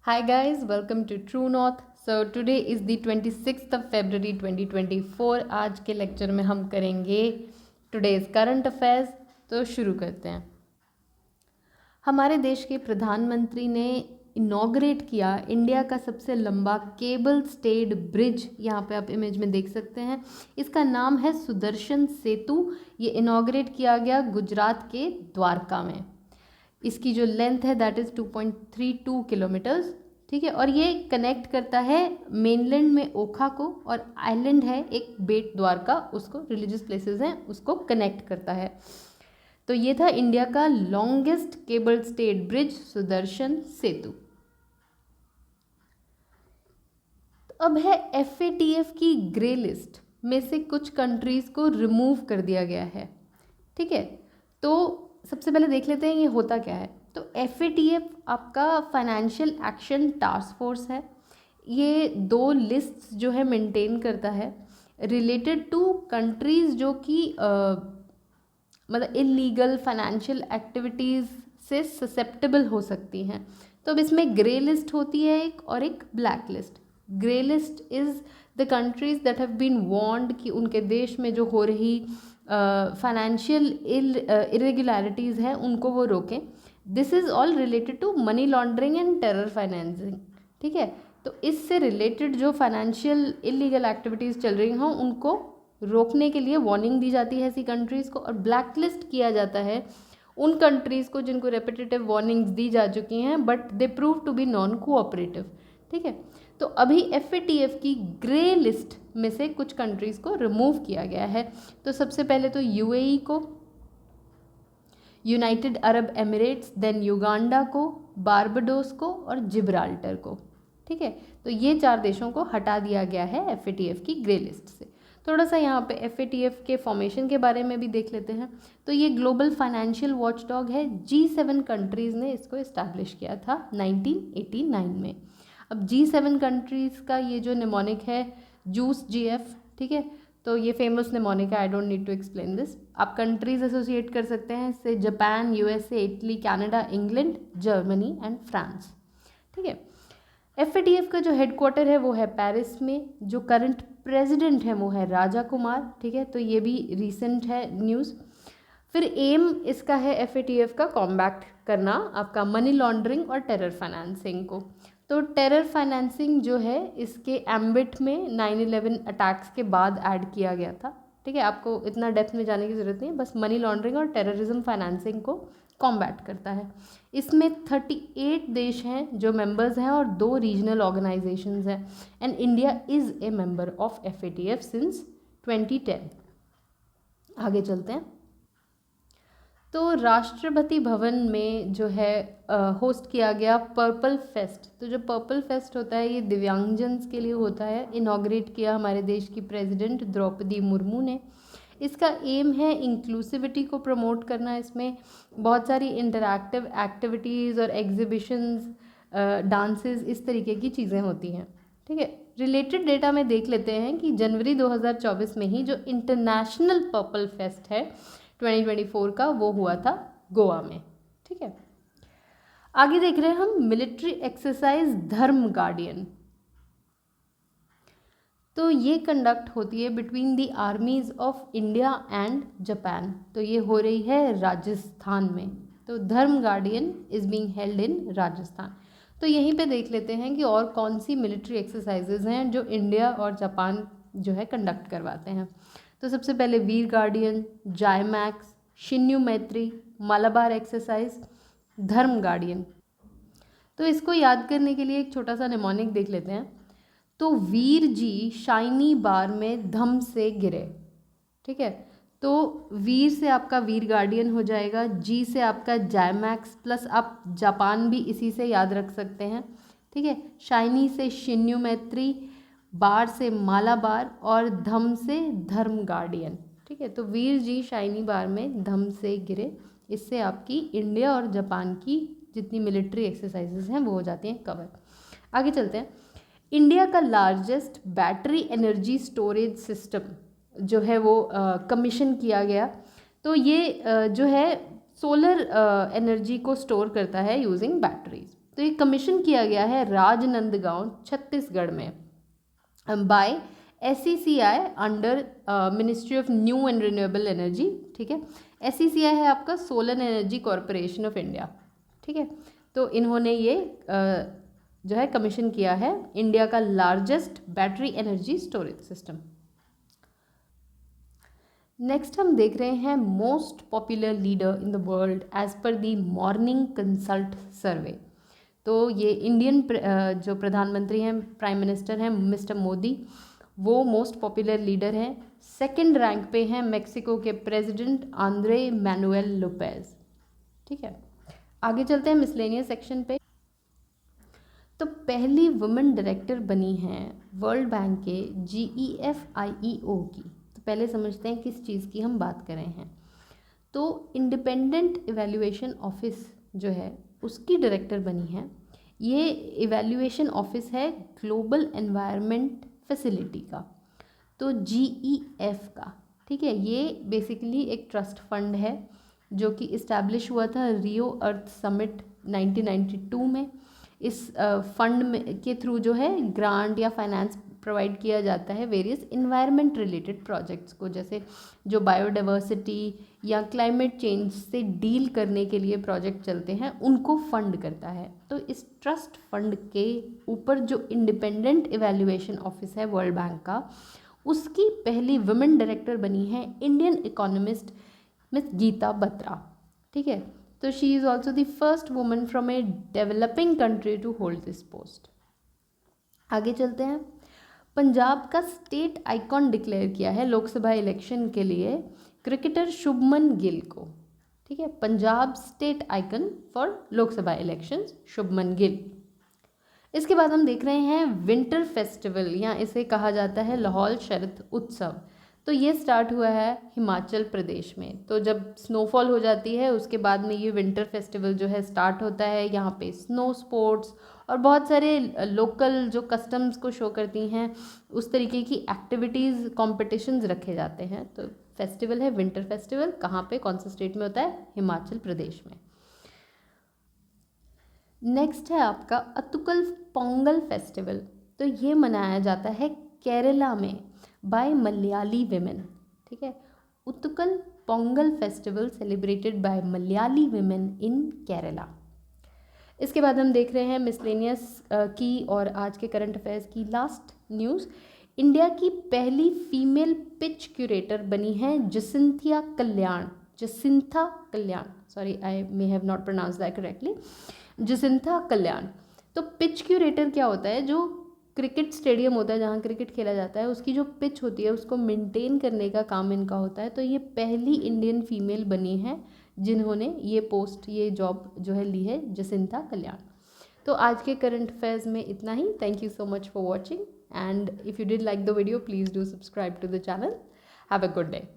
Hi guys, welcome to True North. So today is the 26th of February 2024. आज के lecture में हम करेंगे टुडेज करंट अफेयर्स। तो शुरू करते हैं। हमारे देश के प्रधानमंत्री ने इनॉग्रेट किया इंडिया का सबसे लंबा केबल स्टेड ब्रिज। यहाँ पे आप इमेज में देख सकते हैं, इसका नाम है सुदर्शन सेतु। ये इनॉग्रेट किया गया गुजरात के द्वारका में। इसकी जो लेंथ है दैट इज़ 2.32 किलोमीटर्स, ठीक है। और ये कनेक्ट करता है मेनलैंड में ओखा को, और आइलैंड है एक बेट द्वारका, उसको रिलीजियस प्लेसेस हैं उसको कनेक्ट करता है। तो ये था इंडिया का longest cable stayed bridge Sudarshan Setu. तो अब है FATF की ग्रे लिस्ट में से कुछ कंट्रीज़ को रिमूव कर दिया गया है, ठीक है। तो सबसे पहले देख लेते हैं ये होता क्या है। तो FATF आपका फाइनेंशियल एक्शन टास्क फोर्स है। ये दो लिस्ट्स जो है मेंटेन करता है रिलेटेड टू कंट्रीज़ जो कि मतलब इलीगल फाइनेंशियल एक्टिविटीज़ से ससेप्टेबल हो सकती हैं। तो अब इसमें ग्रे लिस्ट होती है एक, और एक black list. Grey list is the countries that have been warned कि उनके देश में जो हो रही फाइनेंशियल इरेगुलरिटीज़ हैं उनको वो रोकें। This is all related to money laundering and terror financing, ठीक है। तो इससे रिलेटेड जो फाइनेंशियल इलीगल एक्टिविटीज़ चल रही हों उनको रोकने के लिए वार्निंग दी जाती है ऐसी कंट्रीज़ को, और ब्लैक लिस्ट किया जाता है उन कंट्रीज़ को जिनको रेपिटेटिव वार्निंग्स दी जा चुकी हैं but they prove to be non cooperative, ठीक है। तो अभी FATF की ग्रे लिस्ट में से कुछ कंट्रीज़ को रिमूव किया गया है। तो सबसे पहले तो UAE को, United Arab Emirates, then Uganda को, बारबाडोस को और जिब्राल्टर को, ठीक है। तो ये 4 देशों को हटा दिया गया है FATF की ग्रे लिस्ट से। थोड़ा सा यहाँ पे FATF के फॉर्मेशन के बारे में भी देख लेते हैं। तो ये ग्लोबल फाइनेंशियल वॉचडॉग है। G7 कंट्रीज़ ने इसको इस्टेब्लिश किया था 1989 में। अब G7 कंट्रीज़ का ये जो निमोनिक है जूस GF, ठीक है। तो ये फेमस निमोनिक है, I don't need to explain this. आप कंट्रीज़ एसोसिएट कर सकते हैं इससे Japan, USA, Italy, Canada, England, Germany and France, ठीक है। FATF का जो हेडक्वार्टर है वो है पेरिस में। जो करंट प्रेसिडेंट है वो है राजा कुमार, ठीक है। तो ये भी रिसेंट है न्यूज़। फिर एम इसका है FATF का कॉम्बैक्ट करना आपका मनी लॉन्ड्रिंग और टेरर फाइनेंसिंग को। तो टेरर फाइनेंसिंग जो है इसके एम्बिट में 9/11 अटैक्स के बाद ऐड किया गया था, ठीक है। आपको इतना डेप्थ में जाने की ज़रूरत नहीं है, बस मनी लॉन्ड्रिंग और टेररिज्म फाइनेंसिंग को कॉम्बैट करता है। इसमें 38 देश हैं जो मेंबर्स हैं और 2 रीजनल ऑर्गेनाइजेशंस हैं, and India is a member of FATF since 2010। आगे चलते हैं। तो राष्ट्रपति भवन में जो है होस्ट किया गया पर्पल फेस्ट। तो जो पर्पल फेस्ट होता है ये दिव्यांगजन्स के लिए होता है। इनॉग्रेट किया हमारे देश की प्रेसिडेंट द्रौपदी मुर्मू ने। इसका एम है इंक्लूसिविटी को प्रमोट करना। इसमें बहुत सारी इंटरैक्टिव एक्टिविटीज़ और एग्जिबिशंस, डांसेस, इस तरीके की चीज़ें होती हैं, ठीक है। रिलेटेड डेटा में देख लेते हैं कि जनवरी 2024 में ही जो इंटरनेशनल पर्पल फेस्ट है 2024 का वो हुआ था गोवा में, ठीक है। आगे देख रहे हैं हम मिलिट्री एक्सरसाइज धर्म गार्डियन। तो ये कंडक्ट होती है between the armies of India and Japan. तो ये हो रही है राजस्थान में। तो धर्म guardian is being held in Rajasthan. तो यहीं पे देख लेते हैं कि और कौन सी मिलिट्री एक्सरसाइजेज हैं जो इंडिया और जापान जो है कंडक्ट करवाते हैं। तो सबसे पहले वीर गार्डियन, जायमैक्स, शिन्यू मैत्री, मालाबार एक्सरसाइज, धर्म गार्डियन। तो इसको याद करने के लिए एक छोटा सा निमोनिक देख लेते हैं। तो वीर जी शाइनी बार में धम से गिरे, ठीक है। तो वीर से आपका वीर गार्डियन हो जाएगा, जी से आपका जायमैक्स, प्लस आप जापान भी इसी से याद रख सकते हैं, ठीक है। शाइनी से शिन्यू मैत्री, बार से मालाबार और धम से धर्म गार्डियन, ठीक है। तो वीर जी शाइनी बार में धम से गिरे, इससे आपकी इंडिया और जापान की जितनी मिलिट्री एक्सरसाइजेज हैं वो हो जाती हैं कवर। आगे चलते हैं। इंडिया का largest battery energy storage system जो है वो कमीशन किया गया। तो ये जो है सोलर एनर्जी को स्टोर करता है यूजिंग बैटरीज। तो ये कमीशन किया गया है राजनंदगांव छत्तीसगढ़ में by SECI under ministry of new and renewable energy. ठीक है, SECI है आपका solar energy corporation of India. ठीक है, तो इन्होंने ये जो है कमीशन किया है इंडिया का largest battery energy storage system. Next हम देख रहे हैं most popular leader in the world as per the morning consult सर्वे। तो ये इंडियन जो प्रधानमंत्री हैं, प्राइम मिनिस्टर हैं मिस्टर मोदी, वो मोस्ट पॉपुलर लीडर हैं। सेकंड रैंक पे हैं मेक्सिको के प्रेसिडेंट आंद्रे मैनुएल लोपेज। ठीक है, आगे चलते हैं मिसलेनियस सेक्शन पे। तो पहली वुमेन डायरेक्टर बनी हैं वर्ल्ड बैंक के GEFIEO की। तो पहले समझते हैं किस चीज़ की हम बात कर रहे हैं। तो इंडिपेंडेंट इवैल्यूएशन ऑफिस जो है उसकी डायरेक्टर बनी है। ये इवैल्यूएशन ऑफिस है ग्लोबल एनवायरनमेंट फैसिलिटी का, तो GEF का। ठीक है, ये बेसिकली एक ट्रस्ट फंड है जो कि इस्टेब्लिश हुआ था रियो अर्थ समिट 1992 में। इस फंड में के थ्रू जो है ग्रांट या फाइनेंस प्रोवाइड किया जाता है वेरियस इन्वायरमेंट रिलेटेड प्रोजेक्ट्स को, जैसे जो बायोडाइवर्सिटी या क्लाइमेट चेंज से डील करने के लिए प्रोजेक्ट चलते हैं उनको फंड करता है। तो इस ट्रस्ट फंड के ऊपर जो इंडिपेंडेंट इवैल्यूएशन ऑफिस है वर्ल्ड बैंक का, उसकी पहली वुमेन डायरेक्टर बनी है Indian economist miss Geeta Batra. ठीक है, तो she is also the first woman from a developing country to hold this post. आगे चलते हैं। पंजाब का स्टेट आइकॉन डिक्लेयर किया है लोकसभा इलेक्शन के लिए क्रिकेटर शुभमन गिल को। ठीक है, Punjab state icon for Lok Sabha elections Shubman Gill. इसके बाद हम देख रहे हैं विंटर फेस्टिवल, या इसे कहा जाता है लाहौल शरद उत्सव। तो ये स्टार्ट हुआ है हिमाचल प्रदेश में। तो जब स्नोफॉल हो जाती है उसके बाद में ये विंटर फेस्टिवल जो है स्टार्ट होता है। यहाँ पे स्नो स्पोर्ट्स और बहुत सारे लोकल जो कस्टम्स को शो करती हैं उस तरीके की एक्टिविटीज़, कॉम्पिटिशन्स रखे जाते हैं। तो फेस्टिवल है विंटर फेस्टिवल। कहाँ पे, कौन से स्टेट में होता है? हिमाचल प्रदेश में। नेक्स्ट है आपका अतुकल पोंगल फेस्टिवल। तो ये मनाया जाता है केरला में बाय मलयाली विमेन। ठीक है, Attukal Pongal festival celebrated by Malayali women in Kerala. इसके बाद हम देख रहे हैं मिसलेनियस की और आज के करंट अफेयर्स की लास्ट न्यूज़। इंडिया की पहली फीमेल पिच क्यूरेटर बनी है Jacintha Kalyan, sorry I may have not pronounce that correctly, Jacintha Kalyan. तो पिच क्यूरेटर क्या होता है? जो क्रिकेट स्टेडियम होता है जहाँ क्रिकेट खेला जाता है उसकी जो पिच होती है उसको मेंटेन करने का काम इनका होता है। तो ये पहली इंडियन फीमेल बनी है जिन्होंने ये पोस्ट, ये जॉब जो है ली है, जसिंथा कल्याण। तो आज के करंट अफेयर्स में इतना ही। Thank you so much for watching, and if you did like the video please do subscribe to the channel. Have a good day.